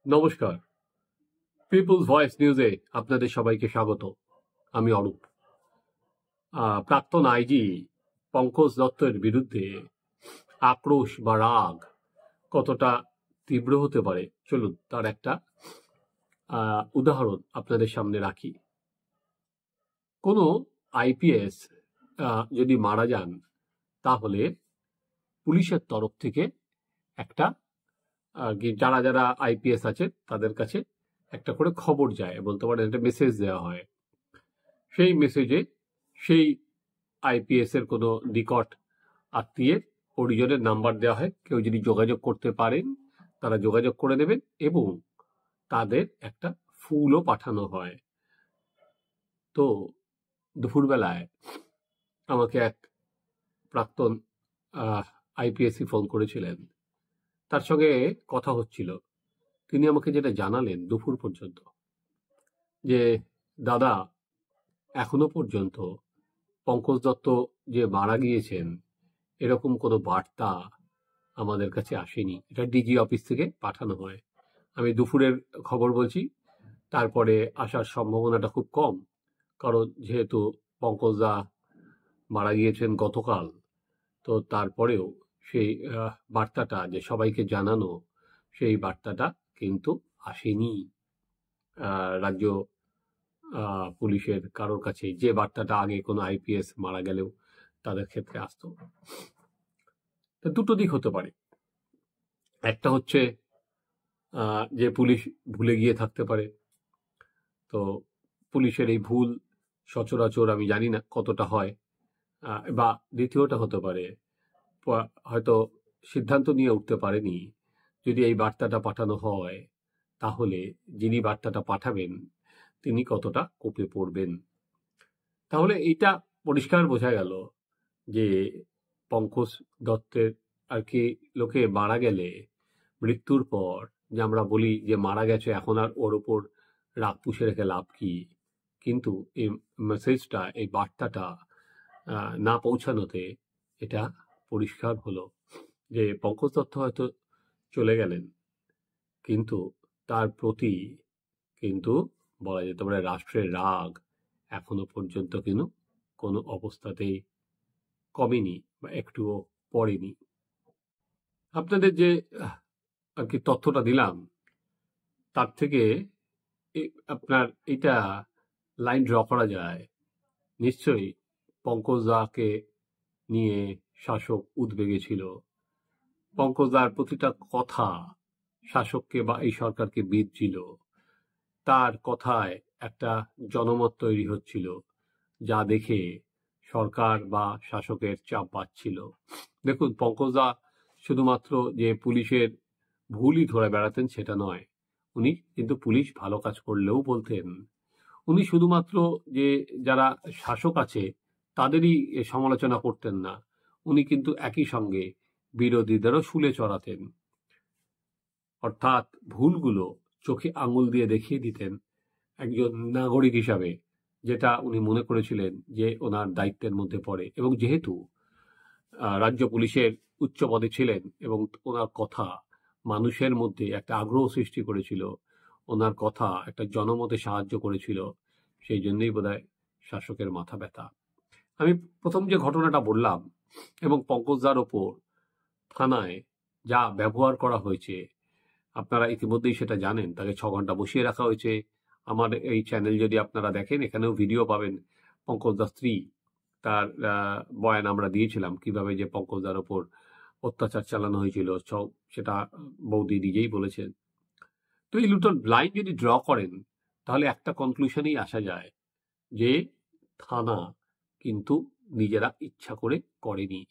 নমস্কার, people's voice নিউজে আপনাদের সবাইকে স্বাগত। আমি অরূপ। প্রাক্তন আইজি পঙ্কজ দত্তের বিরুদ্ধে আক্রোশ বা রাগ কতটা তীব্র হতে পারে, চলুন তার একটা উদাহরণ আপনাদের সামনে রাখি। কোনো আইপিএস যদি মারা যান, তাহলে পুলিশের তরফ থেকে একটা যারা যারা আইপিএস আছে তাদের কাছে একটা করে খবর যায়, বলতে পারেন একটা মেসেজ দেওয়া হয়। সেই মেসেজে সেই আইপিএস এর কোনো নিকট আত্মীয়ের পরিজনের নাম্বার দেওয়া হয়। কেউ যদি যোগাযোগ করতে পারেন তারা যোগাযোগ করে নেবেন এবং তাদের একটা ফুলও পাঠানো হয়। তো দুপুরবেলায় আমাকে এক প্রাক্তন আইপিএসি ফোন করেছিলেন, তার সঙ্গে কথা হচ্ছিল। তিনি আমাকে যেটা জানালেন দুপুর পর্যন্ত, যে দাদা, এখনো পর্যন্ত পঙ্কজ দত্ত যে মারা গিয়েছেন এরকম কোনো বার্তা আমাদের কাছে আসেনি। এটা ডিজি অফিস থেকে পাঠানো হয়। আমি দুপুরের খবর বলছি, তারপরে আসার সম্ভাবনাটা খুব কম, কারণ যেহেতু পঙ্কজদা মারা গিয়েছেন গতকাল, তো তারপরেও সেই বার্তাটা যে সবাইকে জানানো, সেই বার্তাটা কিন্তু আসেনি রাজ্য পুলিশের কারোর কাছে, যে বার্তাটা আগে কোনো আইপিএস মারা গেলেও তাদের ক্ষেত্রে আসতো। তো দুটো দিক হতে পারে। একটা হচ্ছে যে পুলিশ ভুলে গিয়ে থাকতে পারে। তো পুলিশের এই ভুল সচরাচর আমি জানি না কতটা হয়। বা দ্বিতীয়টা হতে পারে, হয়তো সিদ্ধান্ত নিয়ে উঠতে পারেনি যদি এই বার্তাটা পাঠানো হয় তাহলে যিনি বার্তাটা পাঠাবেন তিনি কতটা কোপে পড়বেন। তাহলে এটা পরিষ্কার বোঝা গেল যে পঙ্কজ দত্তের আর কি লোকে মারা গেলে, মৃত্যুর পর যে আমরা বলি যে মারা গেছে, এখন আর ওর উপর রাগ পুষে রেখে লাভ কি। কিন্তু এই মেসেজটা, এই বার্তাটা না পৌঁছানোতে এটা পরিষ্কার হলো যে পঙ্কজ দত্ত হয়তো চলে গেলেন, কিন্তু তার প্রতি কিন্তু বলা যেতে পারে রাষ্ট্রের রাগ এখনো পর্যন্ত কিন্তু কোনো অবস্থাতেই কমেনি বা একটুও পড়েনি। আপনাদের যে আর কি তথ্যটা দিলাম, তার থেকে আপনার এটা লাইন ড্র করা যায়। নিশ্চয়ই পঙ্কজদাকে নিয়ে শাসক উদ্বেগে ছিল। পঙ্কজদার প্রতিটা কথা শাসককে বা এই সরকারকে বিঁধছিল। তার কথায় একটা জনমত তৈরি হচ্ছিল, যা দেখে সরকার বা শাসকের চাপ বাড়ছিল। দেখুন, পঙ্কজদা শুধুমাত্র যে পুলিশের ভুলই ধরে বেড়াতেন সেটা নয়, উনি কিন্তু পুলিশ ভালো কাজ করলেও বলতেন। উনি শুধুমাত্র যে যারা শাসক আছে তাদেরই সমালোচনা করতেন না, উনি কিন্তু একই সঙ্গে বিরোধীদেরও শুলে চড়াতেন। অর্থাৎ ভুলগুলো চোখে আঙুল দিয়ে দেখিয়ে দিতেন একজন নাগরিক হিসাবে, যেটা উনি মনে করেছিলেন যে ওনার দায়িত্বের মধ্যে পড়ে। এবং যেহেতু রাজ্য পুলিশের উচ্চ পদে ছিলেন এবং ওনার কথা মানুষের মধ্যে একটা আগ্রহ সৃষ্টি করেছিল, ওনার কথা একটা জনমতে সাহায্য করেছিল, সেই জন্যই বোধহয় শাসকের মাথা ব্যথা। আমি প্রথম যে ঘটনাটা বললাম এবং পঙ্কজদার ওপর থানায় যা ব্যবহার করা হয়েছে, আপনারা ইতিমধ্যেই সেটা জানেন। তাকে 6 ঘন্টা বসিয়ে রাখা হয়েছে। আমার এই চ্যানেল যদি আপনারা দেখেন, এখানেও ভিডিও পাবেন। পঙ্কজদার স্ত্রী, তার বয়ান আমরা দিয়েছিলাম কিভাবে যে পঙ্কজদার ওপর অত্যাচার চালানো হয়েছিল, সেটা বৌদি নিজেই বলেছেন। তো এই দুটো লাইন যদি ড্র করেন তাহলে একটা কনক্লুশনেই আসা যায় যে থানা কিন্তু নিজেরা ইচ্ছা করে করেনি।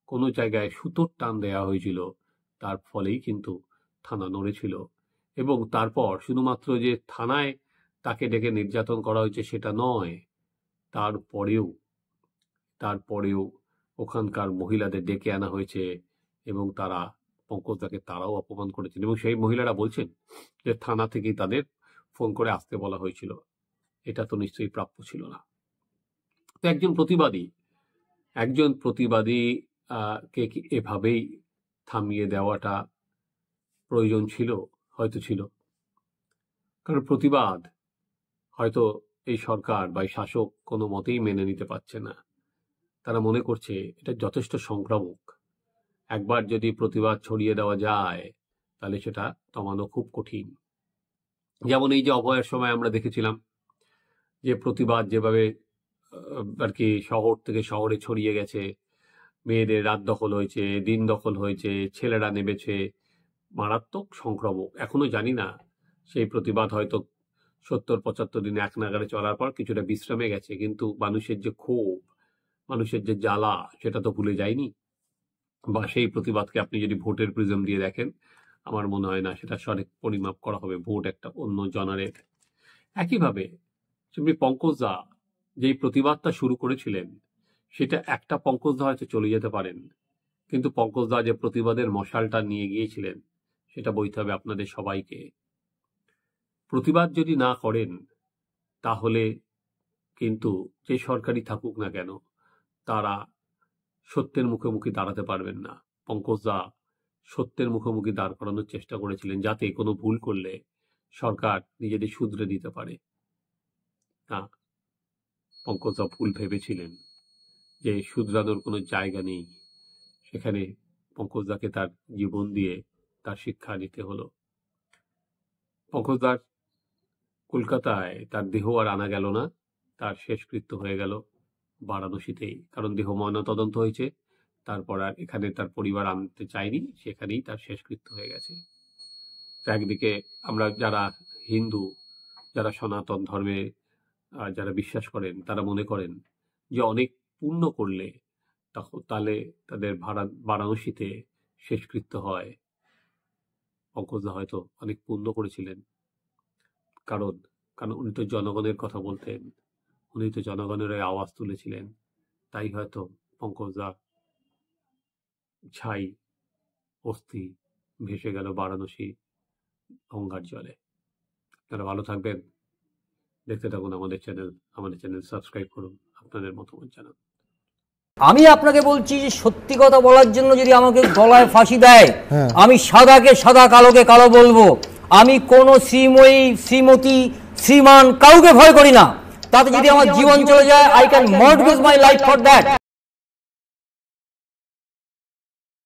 কোনো জায়গায় সুতোর টান দেওয়া হয়েছিল, তার ফলেই কিন্তু থানা নড়েছিল। এবং তারপর শুধুমাত্র যে থানায় তাকে ডেকে নির্যাতন করা হয়েছে সেটা নয়, তারপরেও ওখানকার মহিলাদের ডেকে আনা হয়েছে এবং তারা পঙ্কজদাকে তারাও অপমান করেছেন। এবং সেই মহিলারা বলছেন যে থানা থেকেই তাদের ফোন করে আসতে বলা হয়েছিল। এটা তো নিশ্চয়ই প্রাপ্য ছিল না। তো একজন প্রতিবাদী কে এভাবেই থামিয়ে দেওয়াটা প্রয়োজন ছিল, হয়তো ছিল। কারণ প্রতিবাদ হয়তো এই সরকার বা এই শাসক কোনো মতেই মেনে নিতে পারছে না। তারা মনে করছে এটা যথেষ্ট সংক্রামক। একবার যদি প্রতিবাদ ছড়িয়ে দেওয়া যায় তাহলে সেটা দমানো খুব কঠিন। যেমন এই যে অভয়ের সময় আমরা দেখেছিলাম যে প্রতিবাদ যেভাবে আর কি শহর থেকে শহরে ছড়িয়ে গেছে, মেয়েদের রাত দখল হয়েছে, দিন দখল হয়েছে, ছেলেরা নেমেছে, মারাত্মক সংক্রামক। এখনো জানি না সেই প্রতিবাদ হয়তো 70-75 দিন এক নাগারে চলার পর কিছুটা বিশ্রামে গেছে, কিন্তু মানুষের যে ক্ষোভ, মানুষের যে জ্বালা, সেটা তো ভুলে যায়নি। বা সেই প্রতিবাদকে আপনি যদি ভোটের প্রিজম দিয়ে দেখেন, আমার মনে হয় না সেটা সঠিক পরিমাপ করা হবে। ভোট একটা অন্য জনারের। একইভাবে পঙ্কজ দা যেই প্রতিবাদটা শুরু করেছিলেন, সেটা একটা পঙ্কজ দা হয়তো চলে যেতে পারেন, কিন্তু পঙ্কজ দা যে প্রতিবাদের মশালটা নিয়ে গিয়েছিলেন সেটা বইতে হবে আপনাদের সবাইকে। প্রতিবাদ যদি না করেন তাহলে কিন্তু যে সরকারই থাকুক না কেন তারা সত্যের মুখোমুখি দাঁড়াতে পারবেন না। পঙ্কজ দা সত্যের মুখোমুখি দাঁড় করানোর চেষ্টা করেছিলেন যাতে কোনো ভুল করলে সরকার নিজেদের শুধরে দিতে পারে। না, পঙ্কজ দা ভুল ভেবেছিলেন যে শুধরানোর কোনো জায়গা নেই। সেখানে পঙ্কজ দাকে তার জীবন দিয়ে তার শিক্ষা নিতে হলো। পঙ্কজ দার কলকাতায় তার দেহ আর আনা গেল না, তার শেষকৃত্য হয়ে গেল বারাণসীতেই। কারণ দেহ ময়নাতদন্ত হয়েছে, তারপর আর এখানে তার পরিবার আনতে চায়নি, সেখানেই তার শেষকৃত্য হয়ে গেছে। একদিকে আমরা যারা হিন্দু, যারা সনাতন ধর্মে যারা বিশ্বাস করেন, তারা মনে করেন যে অনেক পুণ্য করলে তাহলে তাদের বারাণসীতে শেষকৃত্য হয়। পঙ্কজ দা হয়তো অনেক পুণ্য করেছিলেন, কারণ উনি তো জনগণের কথা বলতেন, উনি তো জনগণের আওয়াজ তুলেছিলেন। তাই হয়তো পঙ্কজ দা ছাই অস্থি ভেসে গেল বারাণসী গঙ্গার জলে। আপনারা ভালো থাকবেন, দেখতে থাকুন আমাদের চ্যানেল সাবস্ক্রাইব করুন, আপনাদের মতামত জানান। আমি আপনাকে বলছি যে সত্যি কথা বলার জন্য যদি আমাকে গলায় ফাঁসি দেয়, আমি সাদাকে সাদা, কালোকে কালো বলবো। আমি কোনো শ্রীময়ী, শ্রীমতী, শ্রীমান কাউকে ভয় করি না। তাতে যদি আমার জীবন চলে যায়, I can mortgage my life for that.